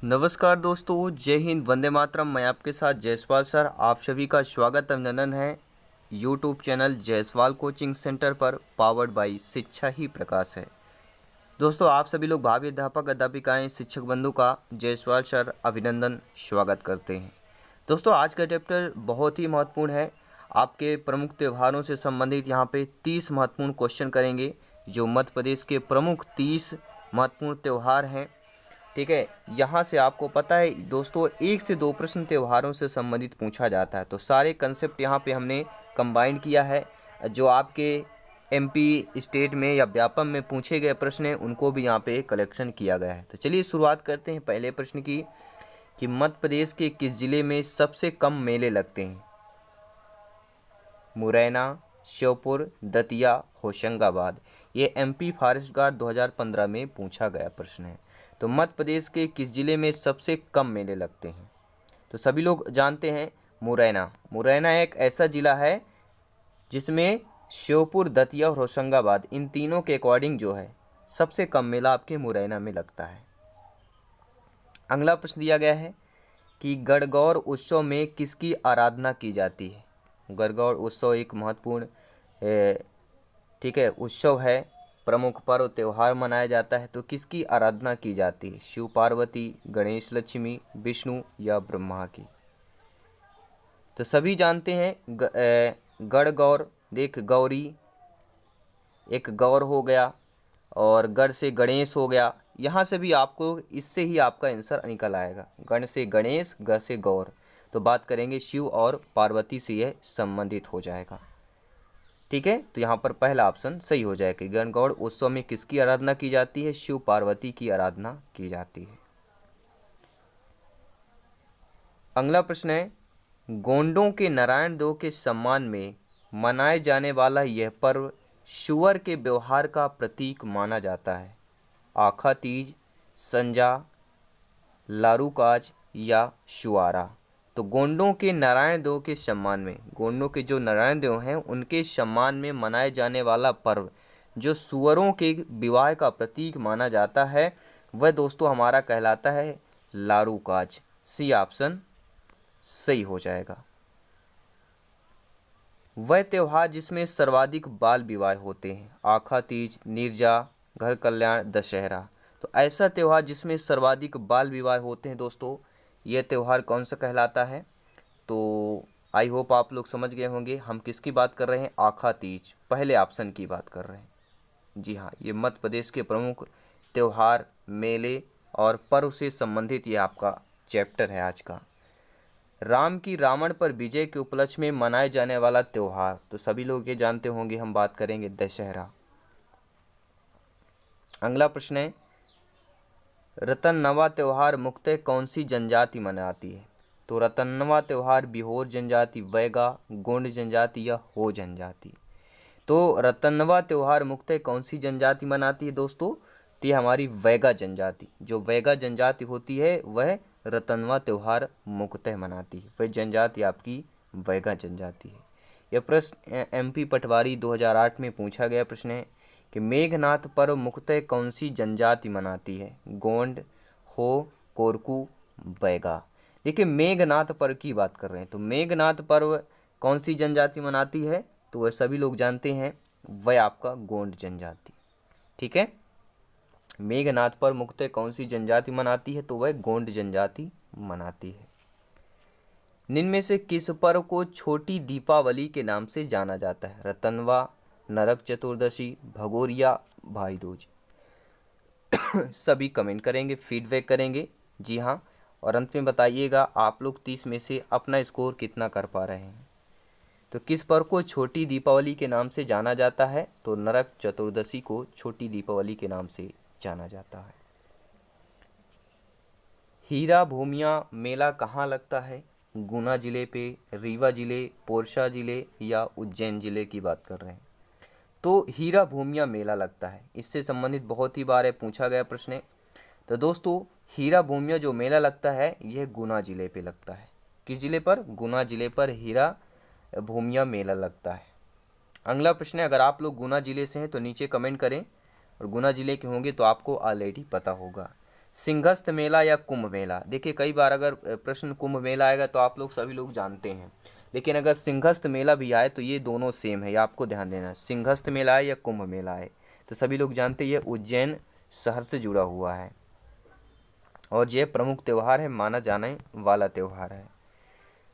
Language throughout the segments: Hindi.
नमस्कार दोस्तों, जय हिंद, वंदे मातरम। मैं आपके साथ जयसवाल सर। आप सभी का स्वागत अभिनंदन है YouTube channel Jaiswal coaching centre पर, पावर्ड बाई शिक्षा ही प्रकाश है। दोस्तों, आप सभी लोग भावी अध्यापक अध्यापिकाएं शिक्षक बंधु का जयसवाल सर अभिनंदन स्वागत करते हैं। दोस्तों, आज का चैप्टर बहुत ही महत्वपूर्ण है। आपके प्रमुख त्योहारों से संबंधित यहाँ पे 30 महत्वपूर्ण क्वेश्चन करेंगे, जो मध्य प्रदेश के प्रमुख 30 महत्वपूर्ण त्यौहार हैं। ठीक है, यहाँ से आपको पता है दोस्तों, 1 से 2 प्रश्न त्योहारों से संबंधित पूछा जाता है। तो सारे कंसेप्ट यहाँ पे हमने कंबाइन किया है। जो आपके एमपी स्टेट में या व्यापम में पूछे गए प्रश्न हैं, उनको भी यहाँ पे कलेक्शन किया गया है। तो चलिए शुरुआत करते हैं पहले प्रश्न की, कि मध्य प्रदेश के किस जिले में सबसे कम मेले लगते हैं? मुरैना, श्योपुर, दतिया, होशंगाबाद। ये एमपी फॉरेस्ट गार्ड 2015 में पूछा गया प्रश्न है। तो मध्य प्रदेश के किस जिले में सबसे कम मेले लगते हैं? तो सभी लोग जानते हैं मुरैना। मुरैना एक ऐसा जिला है जिसमें श्योपुर, दतिया और होशंगाबाद, इन तीनों के अकॉर्डिंग जो है सबसे कम मेला आपके मुरैना में लगता है। अगला प्रश्न दिया गया है कि गणगौर उत्सव में किसकी आराधना की जाती है? गणगौर उत्सव एक महत्वपूर्ण ठीक है उत्सव है, प्रमुख पर्व त्यौहार मनाया जाता है। तो किसकी आराधना की जाती है? शिव पार्वती, गणेश लक्ष्मी, विष्णु या ब्रह्मा की? तो सभी जानते हैं गणगौर, देख गौरी, एक गौर हो गया और गण से गणेश हो गया। यहाँ से भी आपको, इससे ही आपका आंसर निकल आएगा। गण से गणेश, ग से गौर। तो बात करेंगे शिव और पार्वती से यह संबंधित हो जाएगा। ठीक है, तो यहाँ पर पहला ऑप्शन सही हो जाएगा। गणगौर उत्सव में किसकी आराधना की जाती है? शिव पार्वती की आराधना की जाती है। अगला प्रश्न है, गोंडों के नारायण देव के सम्मान में मनाए जाने वाला यह पर्व सूअर के व्यवहार का प्रतीक माना जाता है। आखा तीज, संजा, लारूकाज या शुआरा। तो गोंडों के नारायण देव के सम्मान में, गोंडों के जो नारायण देव हैं उनके सम्मान में मनाए जाने वाला पर्व जो सुअरों के विवाह का प्रतीक माना जाता है, वह दोस्तों हमारा कहलाता है लारूकाज। सी ऑप्शन सही हो जाएगा। वह त्योहार जिसमें सर्वाधिक बाल विवाह होते हैं। आखा तीज, नीरजा, घर कल्याण, दशहरा। तो ऐसा त्यौहार जिसमें सर्वाधिक बाल विवाह होते हैं दोस्तों, यह त्यौहार कौन सा कहलाता है? तो आई होप आप लोग समझ गए होंगे हम किसकी बात कर रहे हैं। आखा तीज, पहले ऑप्शन की बात कर रहे हैं। जी हाँ, ये मध्य प्रदेश के प्रमुख त्यौहार, मेले और पर्व से संबंधित ये आपका चैप्टर है आज का। राम की रावण पर विजय के उपलक्ष्य में मनाए जाने वाला त्यौहार, तो सभी लोग ये जानते होंगे, हम बात करेंगे दशहरा। अगला प्रश्न है, रतननवा त्यौहार मुख्यतः कौन सी जनजाति मनाती है? तो रतननवा त्यौहार बिहोर जनजाति, बैगा, गोंड जनजाति या हो जनजाति। तो रतननवा त्यौहार मुख्यतः कौन सी जनजाति मनाती है दोस्तों? तो ये हमारी वैगा जनजाति, जो वैगा जनजाति होती है वह रतनवा त्यौहार मुख्यतः मनाती है। वह जनजाति आपकी वैगा जनजाति है। यह प्रश्न एमपी पटवारी 2008 में पूछा गया प्रश्न है कि मेघनाथ पर्व मुख्यतः कौन सी जनजाति मनाती है? गोंड, हो, कोरकू, बैगा। देखिए, मेघनाथ पर्व की बात कर रहे हैं, तो मेघनाथ पर्व कौन सी जनजाति मनाती है? तो वह सभी लोग जानते हैं, वह आपका गोंड जनजाति। ठीक है, मेघनाथ पर्व मुख्यतः कौन सी जनजाति मनाती है? तो वह गोंड जनजाति मनाती है। निम्न में से किस पर्व को छोटी दीपावली के नाम से जाना जाता है? रतनवा, नरक चतुर्दशी, भगोरिया, भाई दूज। सभी कमेंट करेंगे, फीडबैक करेंगे। जी हाँ, और अंत में बताइएगा आप लोग 30 में से अपना स्कोर कितना कर पा रहे हैं। तो किस पर्व को छोटी दीपावली के नाम से जाना जाता है? तो नरक चतुर्दशी को छोटी दीपावली के नाम से जाना जाता है। हीरा भूमिया मेला कहाँ लगता है? गुना जिले पे, रीवा जिले, पोरसा जिले या उज्जैन जिले की बात कर रहे हैं। तो हीरा भूमिया मेला लगता है, इससे संबंधित बहुत ही बार पूछा गया प्रश्न है। तो दोस्तों, हीरा भूमिया जो मेला लगता है यह गुना जिले पे लगता है। किस जिले पर? गुना जिले पर हीरा भूमिया मेला लगता है। अगला प्रश्न है, अगर आप लोग गुना जिले से हैं तो नीचे कमेंट करें, और गुना जिले के होंगे तो आपको ऑलरेडी पता होगा। सिंहस्थ मेला या कुंभ मेला। देखिए कई बार अगर प्रश्न कुंभ मेला आएगा तो आप लोग सभी लोग जानते हैं, लेकिन अगर सिंहस्थ मेला भी आए तो ये दोनों सेम है, ये आपको ध्यान देना है। सिंहस्थ मेला है या कुंभ मेला है तो सभी लोग जानते हैं ये उज्जैन शहर से जुड़ा हुआ है और ये प्रमुख त्यौहार है, माना जाने वाला त्यौहार है।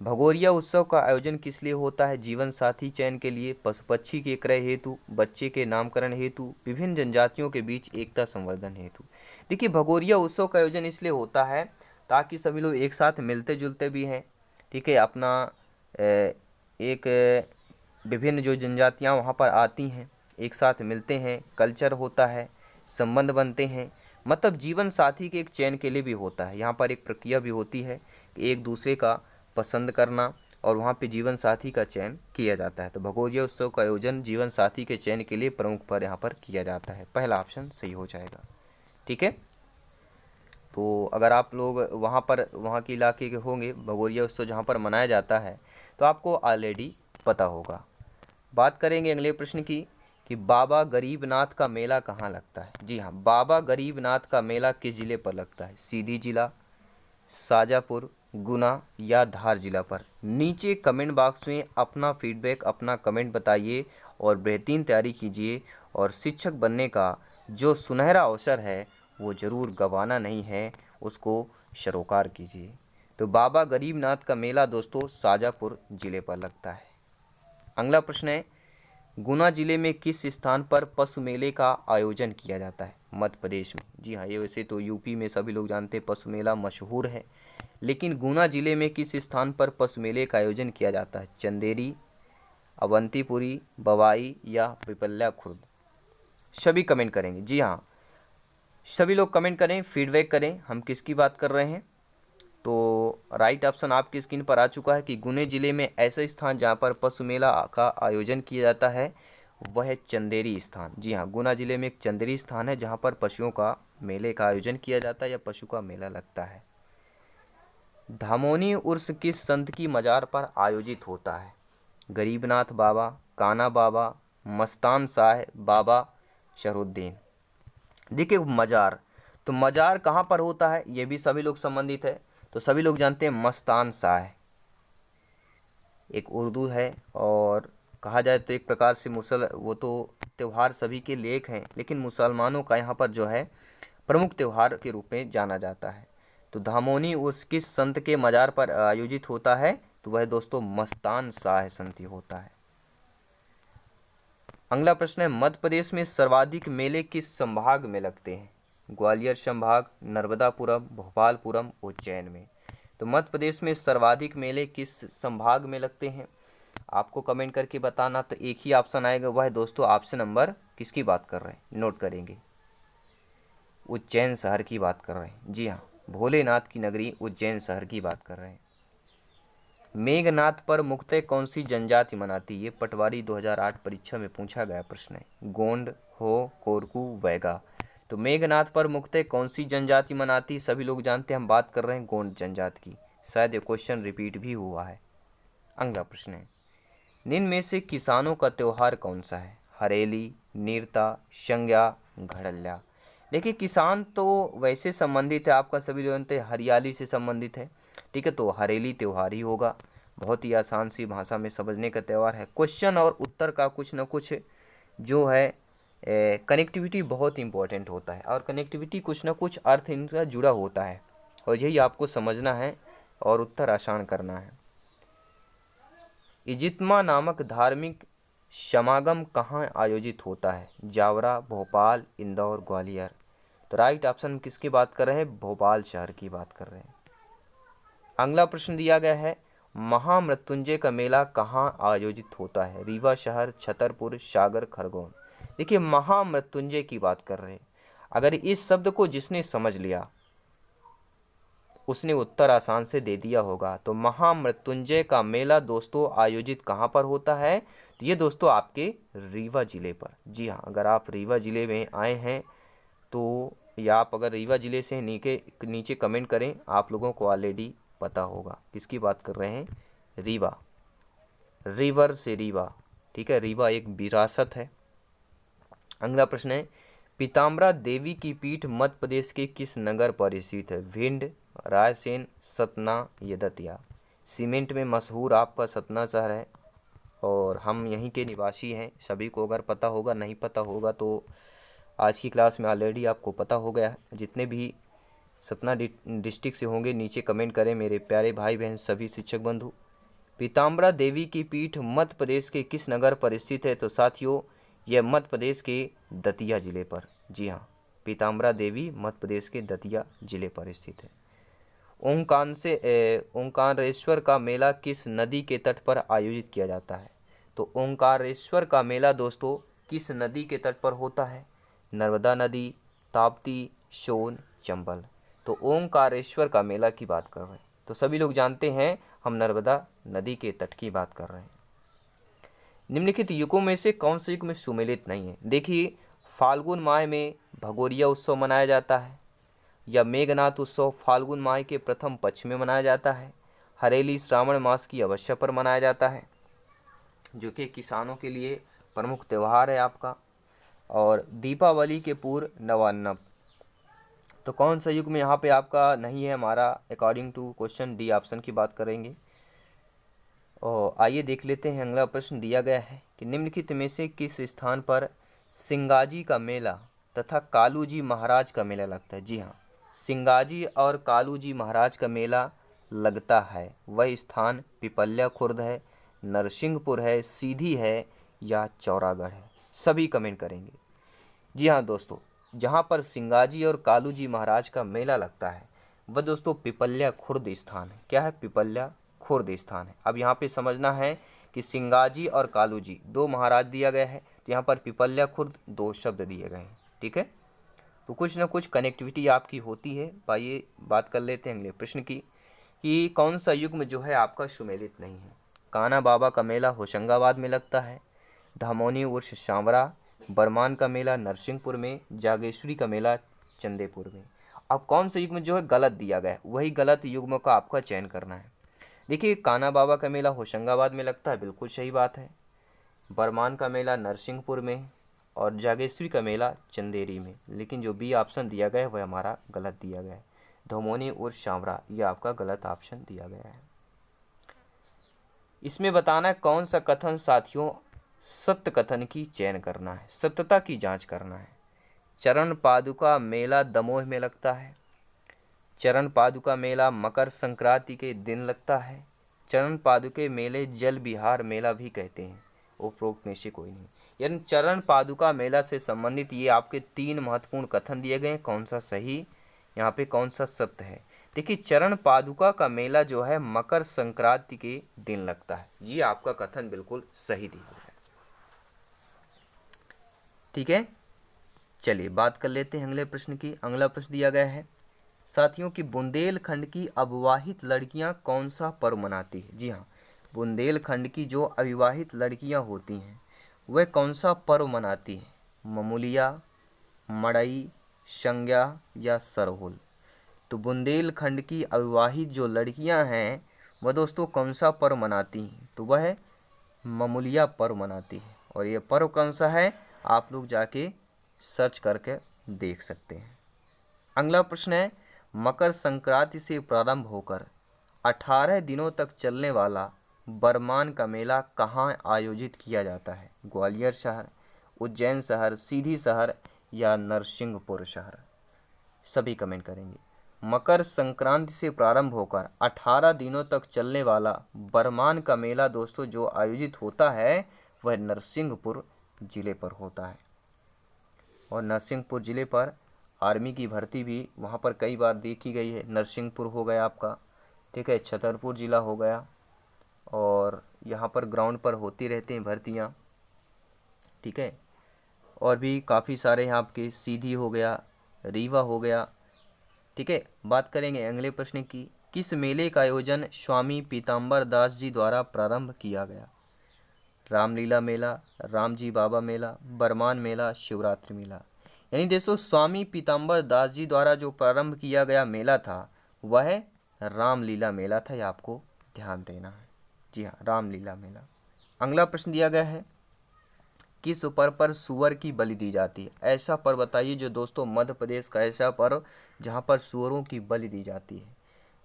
भगोरिया उत्सव का आयोजन किस लिए होता है? जीवन साथी चयन के लिए, पशु पक्षी के क्रय हेतु, बच्चे के नामकरण हेतु, विभिन्न जनजातियों के बीच एकता संवर्धन हेतु। देखिए भगोरिया उत्सव का आयोजन इसलिए होता है ताकि सभी लोग एक साथ मिलते जुलते भी हैं, ठीक है, अपना एक विभिन्न जो जनजातियाँ वहाँ पर आती हैं, एक साथ मिलते हैं, कल्चर होता है, संबंध बनते हैं, मतलब जीवन साथी के एक चयन के लिए भी होता है। यहाँ पर एक प्रक्रिया भी होती है कि एक दूसरे का पसंद करना और वहाँ पे जीवन साथी का चयन किया जाता है। तो भगोरिया उत्सव का आयोजन जीवन साथी के चयन के लिए प्रमुख पर यहाँ पर किया जाता है। पहला ऑप्शन सही हो जाएगा, ठीक है। तो अगर आप लोग वहाँ पर वहाँ के इलाके के होंगे, भगोरिया उत्सव जहाँ पर मनाया जाता है, तो आपको ऑलरेडी पता होगा। बात करेंगे अगले प्रश्न की कि बाबा गरीबनाथ का मेला कहाँ लगता है। जी हाँ, बाबा गरीबनाथ का मेला किस जिले पर लगता है? सीधी जिला, शाजापुर, गुना या धार जिला पर? नीचे कमेंट बॉक्स में अपना फीडबैक, अपना कमेंट बताइए और बेहतरीन तैयारी कीजिए और शिक्षक बनने का जो सुनहरा अवसर है वो ज़रूर गंवाना नहीं है, उसको सरोकार कीजिए। तो बाबा गरीबनाथ का मेला दोस्तों शाजापुर जिले पर लगता है। अगला प्रश्न है, गुना जिले में किस स्थान पर पशु मेले का आयोजन किया जाता है? मध्य प्रदेश में। जी हाँ, ये वैसे तो यूपी में सभी लोग जानते हैं पशु मेला मशहूर है, लेकिन गुना जिले में किस स्थान पर पशु मेले का आयोजन किया जाता है? चंदेरी, अवंतीपुरी, बवाई या पिपल्या खुर्द? सभी कमेंट करेंगे। जी हाँ, सभी लोग कमेंट करें, फीडबैक करें, हम किसकी बात कर रहे हैं। तो राइट ऑप्शन आपकी स्क्रीन पर आ चुका है कि गुने जिले में ऐसा स्थान जहाँ पर पशु मेला का आयोजन किया जाता है वह है चंदेरी स्थान। जी हाँ, गुना जिले में एक चंदेरी स्थान है जहाँ पर पशुओं का मेले का आयोजन किया जाता है या पशु का मेला लगता है। धामोनी उर्स किस संत की मजार पर आयोजित होता है? गरीबनाथ बाबा, काना बाबा, मस्तान शाह बाबा, शहरुद्दीन। देखिए मजार, तो मजार कहाँ पर होता है ये भी सभी लोग संबंधित है। तो सभी लोग जानते हैं मस्तान शाह एक उर्दू है और कहा जाए तो एक प्रकार से वो तो त्यौहार सभी के लेख हैं, लेकिन मुसलमानों का यहाँ पर जो है प्रमुख त्यौहार के रूप में जाना जाता है। तो धामोनी उस किस संत के मजार पर आयोजित होता है? तो वह दोस्तों मस्तान शाह संत होता है। अगला प्रश्न है, मध्य प्रदेश में सर्वाधिक मेले किस संभाग में लगते हैं? ग्वालियर संभाग, नर्मदापुरम, भोपालपुरम, उज्जैन में? तो मध्य प्रदेश में सर्वाधिक मेले किस संभाग में लगते हैं आपको कमेंट करके बताना। तो एक ही ऑप्शन आएगा, वह है दोस्तों ऑप्शन नंबर किसकी बात कर रहे हैं, नोट करेंगे, उज्जैन शहर की बात कर रहे हैं। जी हाँ, भोलेनाथ की नगरी उज्जैन शहर की बात कर रहे हैं। मेघनाथ पर मुख्यतः कौन सी जनजाति मनाती है? ये पटवारी 2008 परीक्षा में पूछा गया प्रश्न है। गोंड, हो, कोरकू, वैगा। तो मेघनाथ पर मुख्यतः कौन सी जनजाति मनाती? सभी लोग जानते हैं, हम बात कर रहे हैं गोंड जनजाति की। शायद ये क्वेश्चन रिपीट भी हुआ है। अगला प्रश्न है, निम्न में से किसानों का त्यौहार कौन सा है? हरेली, नीरता, संज्ञा, घड़ल्या। देखिए किसान तो वैसे संबंधित है, आपका सभी लोग जानते हैं हरियाली से संबंधित है, ठीक है। तो हरेली त्यौहार ही होगा, बहुत ही आसान सी भाषा में समझने का त्यौहार है। क्वेश्चन और उत्तर का कुछ न कुछ जो है कनेक्टिविटी बहुत इंपॉर्टेंट होता है और कनेक्टिविटी कुछ न कुछ अर्थ इनका जुड़ा होता है और यही आपको समझना है और उत्तर आसान करना है। इजित्मा नामक धार्मिक समागम कहाँ आयोजित होता है? जावरा, भोपाल, इंदौर, ग्वालियर। तो राइट ऑप्शन किसकी बात कर रहे हैं? भोपाल शहर की बात कर रहे हैं। अगला प्रश्न दिया गया है, महामृत्युंजय का मेला कहाँ आयोजित होता है? रीवा शहर, छतरपुर, सागर, खरगोन। देखिए महामृत्युंजय की बात कर रहे हैं, अगर इस शब्द को जिसने समझ लिया उसने उत्तर आसान से दे दिया होगा। तो महामृत्युंजय का मेला दोस्तों आयोजित कहाँ पर होता है? तो ये दोस्तों आपके रीवा जिले पर। जी हाँ, अगर आप रीवा जिले में आए हैं तो या आप अगर रीवा जिले से नीचे कमेंट करें, आप लोगों को ऑलरेडी पता होगा किसकी बात कर रहे हैं, रीवा, रिवर से रीवा, ठीक है। रीवा एक विरासत है। अगला प्रश्न है, पीताम्बरा देवी की पीठ मध्य प्रदेश के किस नगर पर स्थित है? भिंड, रायसेन, सतना या दतिया। सीमेंट में मशहूर आपका सतना शहर है और हम यहीं के निवासी हैं। सभी को अगर पता होगा, नहीं पता होगा तो आज की क्लास में ऑलरेडी आपको पता हो गया है। जितने भी सतना डिस्ट्रिक्ट से होंगे नीचे कमेंट करें मेरे प्यारे भाई बहन सभी शिक्षक बंधु। पीताम्बरा देवी की पीठ मध्य प्रदेश के किस नगर पर स्थित है? तो साथियों यह मध्य प्रदेश के दतिया जिले पर। जी हाँ, पीताम्बरा देवी मध्य प्रदेश के दतिया जिले पर स्थित है। ओंकारेश्वर का मेला किस नदी के तट पर आयोजित किया जाता है? तो ओंकारेश्वर का मेला दोस्तों किस नदी के तट पर होता है? नर्मदा नदी, ताप्ती, सोन, चंबल। तो ओंकारेश्वर का मेला की बात कर रहे हैं। तो सभी लोग जानते हैं हम नर्मदा नदी के तट की बात कर रहे हैं। निम्नलिखित युगों में से कौन से युग में सुमेलित नहीं है? देखिए, फाल्गुन माह में भगोरिया उत्सव मनाया जाता है, या मेघनाथ उत्सव फाल्गुन माह के प्रथम पक्ष में मनाया जाता है। हरेली श्रावण मास की अवसर पर मनाया जाता है, जो कि किसानों के लिए प्रमुख त्यौहार है आपका। और दीपावली के पूर्व नवान्न। तो कौन सा युग में यहाँ पे आपका नहीं है हमारा? According to question D option की बात करेंगे। और आइए देख लेते हैं अगला प्रश्न दिया गया है कि निम्नलिखित में से किस स्थान पर सिंगाजी का मेला तथा कालूजी महाराज का मेला लगता है? जी हाँ, सिंगाजी और कालूजी महाराज का मेला लगता है। वह स्थान पिपल्या खुर्द है, नरसिंहपुर है, सीधी है या चौरागढ़ है। सभी कमेंट करेंगे। जी हाँ दोस्तों, जहाँ पर सिंगाजी और कालूजी महाराज का मेला लगता है वह दोस्तों पिपल्या खुर्द स्थान है। क्या है? पिपल्या खुर्द स्थान है। अब यहाँ पे समझना है कि सिंगाजी और कालूजी दो महाराज दिया गया है, तो यहाँ पर पिपल्या खुर्द दो शब्द दिए गए हैं। ठीक है, तो कुछ ना कुछ कनेक्टिविटी आपकी होती है। आइए बात कर लेते हैं अगले प्रश्न की कि कौन सा युग्म जो है आपका सुमेलित नहीं है? कान्हा बाबा का मेला होशंगाबाद में लगता है, धामोनी उर्स सांवरा, बरमान का मेला नरसिंहपुर में, जागेश्वरी का मेला चंदेपुर में। अब कौन सा युग्म जो है गलत दिया गया है, वही गलत युग्म का आपका चयन करना है। देखिए, कान्हा बाबा का मेला होशंगाबाद में लगता है, बिल्कुल सही बात है। बरमान का मेला नरसिंहपुर में और जागेश्वरी का मेला चंदेरी में। लेकिन जो बी ऑप्शन दिया गया है वह हमारा गलत दिया गया है। धोमोनी और शामरा यह आपका गलत ऑप्शन दिया गया है। इसमें बताना है कौन सा कथन साथियों सत्य कथन की चयन करना है, सत्यता की जांच करना है। चरण पादुका मेला दमोह में लगता है, चरण पादुका मेला मकर संक्रांति के दिन लगता है, चरण पादुके मेले जल विहार मेला भी कहते हैं। उपरोक्त में से कोई नहीं। यानी चरण पादुका मेला से संबंधित ये आपके तीन महत्वपूर्ण कथन दिए गए हैं। कौन सा सही, यहाँ पे कौन सा सत्य है? देखिए, चरण पादुका का मेला जो है मकर संक्रांति के दिन लगता है। ये आपका कथन बिल्कुल सही दिया गया है। ठीक है, चलिए बात कर लेते हैं अगले प्रश्न की। अगला प्रश्न दिया गया है साथियों कि बुंदेलखंड की अविवाहित लड़कियां कौन सा पर्व मनाती है? जी हाँ, बुंदेलखंड की जो अविवाहित लड़कियां होती हैं वह कौन सा पर्व मनाती हैं? ममुलिया, मड़ई, संज्ञा या सरहुल। तो बुंदेलखंड की अविवाहित जो लड़कियां हैं वह दोस्तों कौन सा पर्व मनाती हैं? तो वह ममुलिया पर्व मनाती है। और ये पर्व कौन सा है आप लोग जाके सर्च करके देख सकते हैं। अगला प्रश्न है मकर संक्रांति से प्रारंभ होकर 18 दिनों तक चलने वाला बरमान का मेला कहाँ आयोजित किया जाता है? ग्वालियर शहर, उज्जैन शहर, सीधी शहर या नरसिंहपुर शहर। सभी कमेंट करेंगे। मकर संक्रांति से प्रारंभ होकर 18 दिनों तक चलने वाला बरमान का मेला दोस्तों जो आयोजित होता है वह नरसिंहपुर जिले पर होता है। और नरसिंहपुर जिले पर आर्मी की भर्ती भी वहाँ पर कई बार देखी गई है। नरसिंहपुर हो गया आपका, ठीक है, छतरपुर जिला हो गया, और यहाँ पर ग्राउंड पर होती रहती हैं भर्तियाँ। ठीक है, और भी काफ़ी सारे यहाँ आपके सीधी हो गया, रीवा हो गया। ठीक है, बात करेंगे अगले प्रश्न की। किस मेले का आयोजन स्वामी पीताम्बर दास जी द्वारा प्रारंभ किया गया? रामलीला मेला, रामजी बाबा मेला, बरमान मेला, शिवरात्रि मेला। यानी दोस्तों स्वामी पीताम्बर दास जी द्वारा जो प्रारंभ किया गया मेला था वह रामलीला मेला था। यह आपको ध्यान देना है। जी हाँ, रामलीला मेला। अगला प्रश्न दिया गया है किस पर्व पर सूअर की बलि दी जाती है? ऐसा पर्व बताइए जो दोस्तों मध्य प्रदेश का ऐसा पर्व जहाँ पर सूअरों की बलि दी जाती है।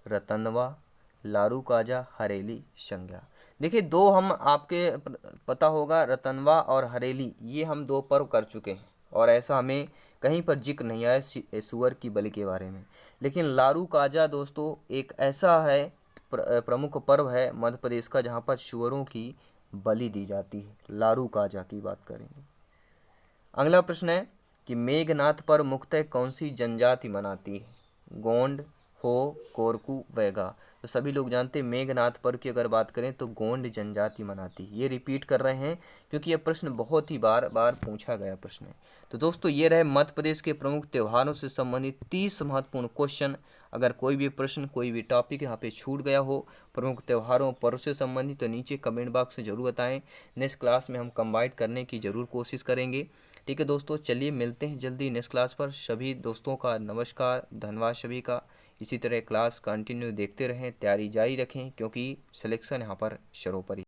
रतनवा, लारू काजा, हरेली, संज्ञा। देखिए दो हम आपके पता होगा, रतनवा और हरेली, ये हम दो पर्व कर चुके हैं और ऐसा हमें कहीं पर जिक्र नहीं आया सूअर की बलि के बारे में। लेकिन लारू काजा दोस्तों एक ऐसा है प्रमुख पर्व है मध्य प्रदेश का जहाँ पर सूअरों की बलि दी जाती है। लारू काजा की बात करेंगे। अगला प्रश्न है कि मेघनाथ पर मुख्यतः कौन सी जनजाति मनाती है? गोंड, हो, कोरकू, वैगा। तो सभी लोग जानते हैं मेघनाथ पर्व की अगर बात करें तो गोंड जनजाति मनाती है। ये रिपीट कर रहे हैं क्योंकि यह प्रश्न बहुत ही बार बार पूछा गया प्रश्न है। तो दोस्तों ये रहे मध्य प्रदेश के प्रमुख त्योहारों से संबंधित 30 महत्वपूर्ण क्वेश्चन। अगर कोई भी प्रश्न, कोई भी टॉपिक यहाँ पे छूट गया हो प्रमुख त्योहारों पर्व से संबंधित, तो नीचे कमेंट बॉक्स में जरूर बताएं। नेक्स्ट क्लास में हम कंबाइन करने की जरूर कोशिश करेंगे। ठीक है दोस्तों, चलिए मिलते हैं जल्दी नेक्स्ट क्लास पर। सभी दोस्तों का नमस्कार, धन्यवाद सभी का। इसी तरह क्लास कंटिन्यू देखते रहें, तैयारी जारी रखें क्योंकि सिलेक्शन यहाँ पर सरोपरि।